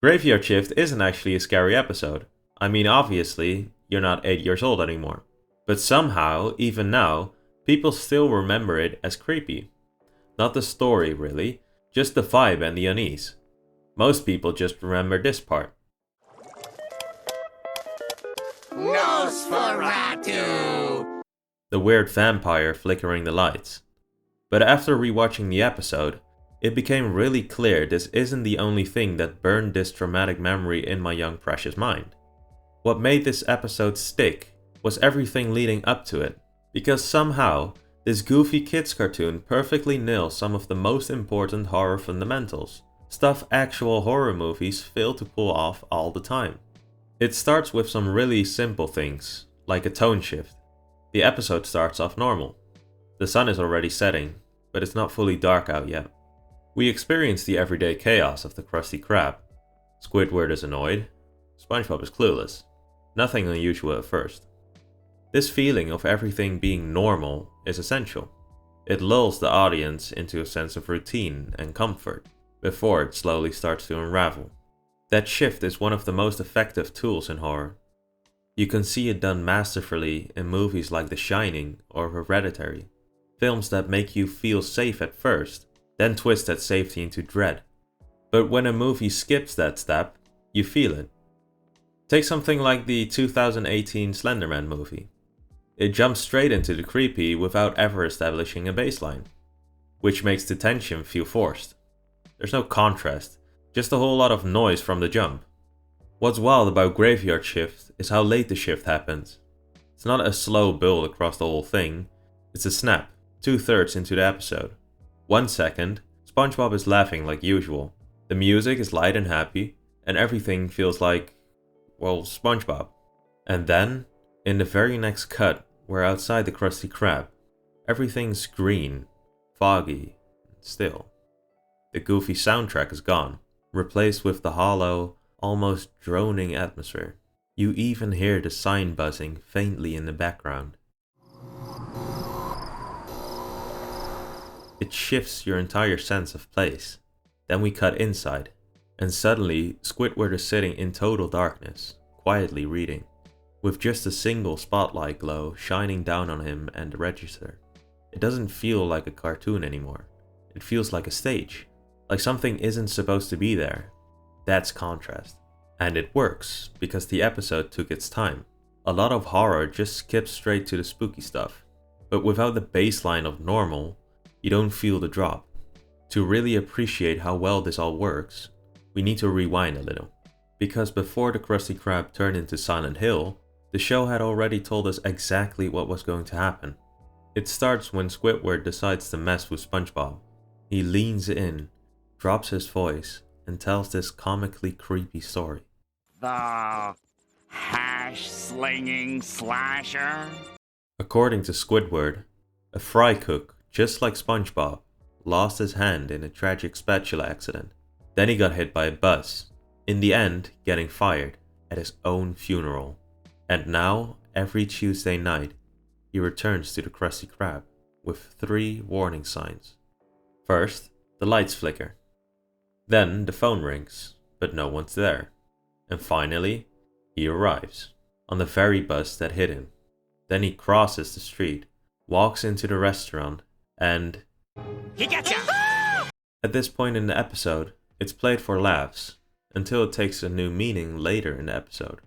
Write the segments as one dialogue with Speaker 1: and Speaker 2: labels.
Speaker 1: Graveyard Shift isn't actually a scary episode. I mean, obviously, you're not 8 years old anymore. But somehow, even now, people still remember it as creepy. Not the story, really, just the vibe and the unease. Most people just remember this part.
Speaker 2: Nosferatu!
Speaker 1: The weird vampire flickering the lights. But after rewatching the episode, it became really clear this isn't the only thing that burned this traumatic memory in my young precious mind. What made this episode stick was everything leading up to it, because somehow, this goofy kids cartoon perfectly nails some of the most important horror fundamentals, stuff actual horror movies fail to pull off all the time. It starts with some really simple things, like a tone shift. The episode starts off normal. The sun is already setting, but it's not fully dark out yet. We experience the everyday chaos of the Krusty Krab. Squidward is annoyed. SpongeBob is clueless. Nothing unusual at first. This feeling of everything being normal is essential. It lulls the audience into a sense of routine and comfort, before it slowly starts to unravel. That shift is one of the most effective tools in horror. You can see it done masterfully in movies like The Shining or Hereditary, films that make you feel safe at first, then twist that safety into dread. But when a movie skips that step, you feel it. Take something like the 2018 Slenderman movie. It jumps straight into the creepy without ever establishing a baseline, which makes the tension feel forced. There's no contrast, just a whole lot of noise from the jump. What's wild about Graveyard Shift is how late the shift happens. It's not a slow build across the whole thing, it's a snap, 2/3 into the episode. 1 second, SpongeBob is laughing like usual. The music is light and happy, and everything feels like, well, SpongeBob. And then, in the very next cut, we're outside the Krusty Krab. Everything's green, foggy, and still. The goofy soundtrack is gone, replaced with the hollow, almost droning atmosphere. You even hear the sign buzzing faintly in the background. It shifts your entire sense of place. Then we cut inside, and suddenly Squidward is sitting in total darkness, quietly reading, with just a single spotlight glow shining down on him and the register. It doesn't feel like a cartoon anymore. It feels like a stage, like something isn't supposed to be there. That's contrast. And it works, because the episode took its time. A lot of horror just skips straight to the spooky stuff, but without the baseline of normal, you don't feel the drop. To really appreciate how well this all works, we need to rewind a little. Because before the Krusty Krab turned into Silent Hill, the show had already told us exactly what was going to happen. It starts when Squidward decides to mess with SpongeBob. He leans in, drops his voice, and tells this comically creepy story.
Speaker 2: The hash-slinging slasher?
Speaker 1: According to Squidward, a fry cook, just like SpongeBob, lost his hand in a tragic spatula accident. Then he got hit by a bus, in the end getting fired at his own funeral. And now, every Tuesday night, he returns to the Krusty Krab with 3 warning signs. First, the lights flicker. Then the phone rings, but no one's there. And finally, he arrives, on the very bus that hit him. Then he crosses the street, walks into the restaurant, and...
Speaker 2: He gets ya!
Speaker 1: At this point in the episode, it's played for laughs, until it takes a new meaning later in the episode.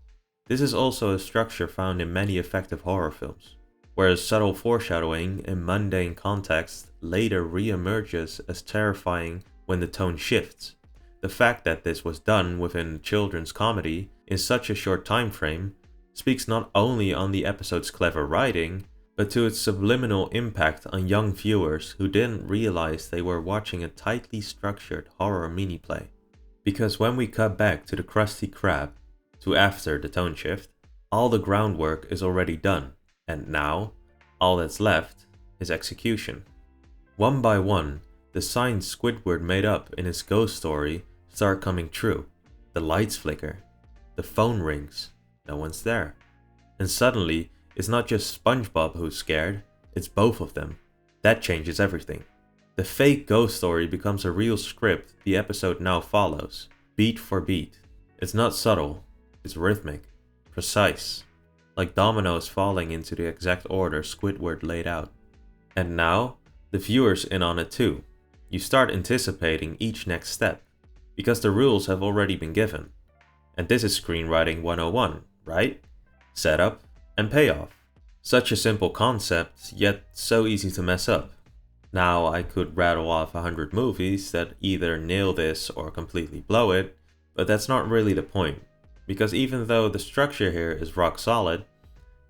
Speaker 1: This is also a structure found in many effective horror films, whereas subtle foreshadowing in mundane context later re-emerges as terrifying when the tone shifts. The fact that this was done within a children's comedy in such a short time frame speaks not only on the episode's clever writing, but to its subliminal impact on young viewers who didn't realize they were watching a tightly structured horror mini-play. Because when we cut back to the Krusty Krab, to after the tone shift, all the groundwork is already done, and now, all that's left is execution. One by one, the signs Squidward made up in his ghost story start coming true. The lights flicker, the phone rings, no one's there. And suddenly, it's not just SpongeBob who's scared, it's both of them. That changes everything. The fake ghost story becomes a real script the episode now follows, beat for beat. It's not subtle, it's rhythmic, precise, like dominoes falling into the exact order Squidward laid out. And now, the viewer's in on it too. You start anticipating each next step, because the rules have already been given. And this is screenwriting 101, right? Setup and payoff. Such a simple concept, yet so easy to mess up. Now I could rattle off 100 movies that either nail this or completely blow it, but that's not really the point. Because even though the structure here is rock solid,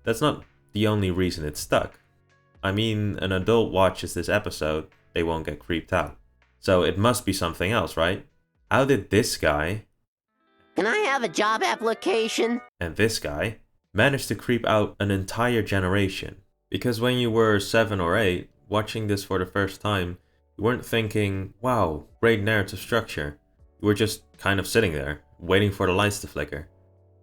Speaker 1: that's not the only reason it's stuck. I mean, an adult watches this episode, they won't get creeped out. So it must be something else, right? How did this guy,
Speaker 3: Can I have a job application?
Speaker 1: and this guy, manage to creep out an entire generation? Because when you were 7 or 8, watching this for the first time, you weren't thinking, wow, great narrative structure. You were just kind of sitting there, waiting for the lights to flicker.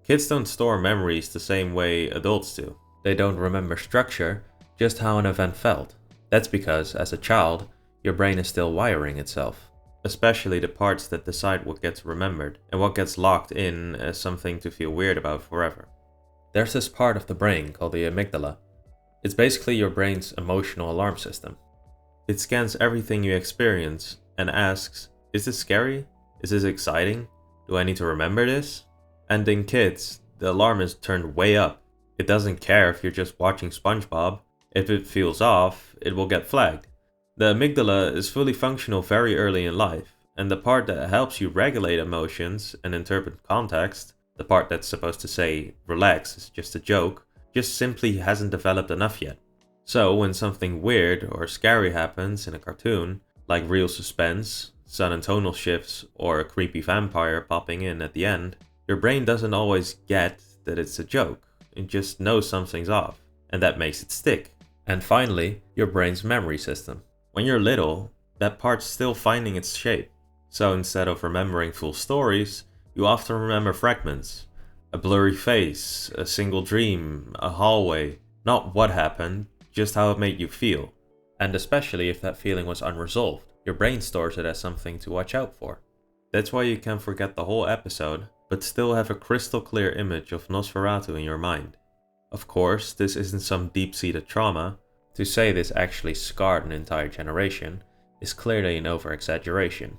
Speaker 1: Kids don't store memories the same way adults do. They don't remember structure, just how an event felt. That's because, as a child, your brain is still wiring itself. Especially the parts that decide what gets remembered, and what gets locked in as something to feel weird about forever. There's this part of the brain called the amygdala. It's basically your brain's emotional alarm system. It scans everything you experience and asks, is this scary? Is this exciting? Do I need to remember this? And in kids, the alarm is turned way up. It doesn't care if you're just watching SpongeBob. If it feels off, it will get flagged. The amygdala is fully functional very early in life, and the part that helps you regulate emotions and interpret context, the part that's supposed to say, relax, it's just a joke, just simply hasn't developed enough yet. So when something weird or scary happens in a cartoon, like real suspense, sudden tonal shifts, or a creepy vampire popping in at the end, your brain doesn't always get that it's a joke. It just knows something's off, and that makes it stick. And finally, your brain's memory system. When you're little, that part's still finding its shape. So instead of remembering full stories, you often remember fragments. A blurry face, a single dream, a hallway. Not what happened, just how it made you feel. And especially if that feeling was unresolved, your brain stores it as something to watch out for. That's why you can forget the whole episode, but still have a crystal clear image of Nosferatu in your mind. Of course, this isn't some deep-seated trauma. To say this actually scarred an entire generation is clearly an over-exaggeration.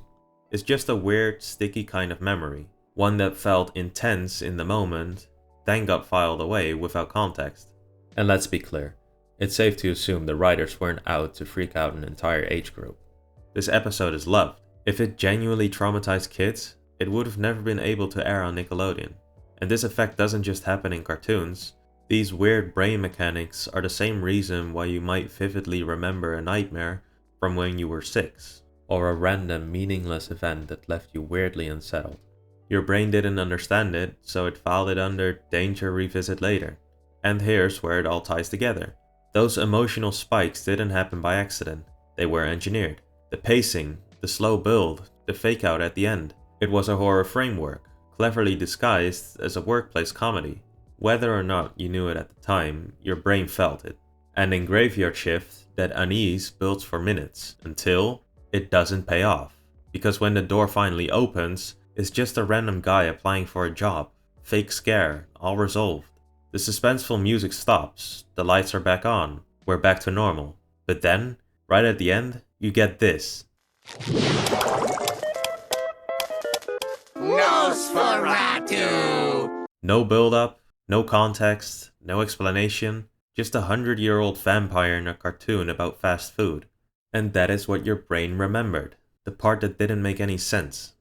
Speaker 1: It's just a weird, sticky kind of memory, one that felt intense in the moment, then got filed away without context. And let's be clear, it's safe to assume the writers weren't out to freak out an entire age group. This episode is loved. If it genuinely traumatized kids, it would have never been able to air on Nickelodeon. And this effect doesn't just happen in cartoons. These weird brain mechanics are the same reason why you might vividly remember a nightmare from when you were 6, or a random meaningless event that left you weirdly unsettled. Your brain didn't understand it, so it filed it under danger revisit later. And here's where it all ties together. Those emotional spikes didn't happen by accident, they were engineered. The pacing, the slow build, the fake out at the end. It was a horror framework, cleverly disguised as a workplace comedy. Whether or not you knew it at the time, your brain felt it. And in Graveyard Shift, that unease builds for minutes, until it doesn't pay off. Because when the door finally opens, it's just a random guy applying for a job. Fake scare, all resolved. The suspenseful music stops, the lights are back on, we're back to normal. But then, right at the end, you get this.
Speaker 2: Nosferatu!
Speaker 1: No build-up, no context, no explanation, just a 100-year-old vampire in a cartoon about fast food. And that is what your brain remembered, the part that didn't make any sense.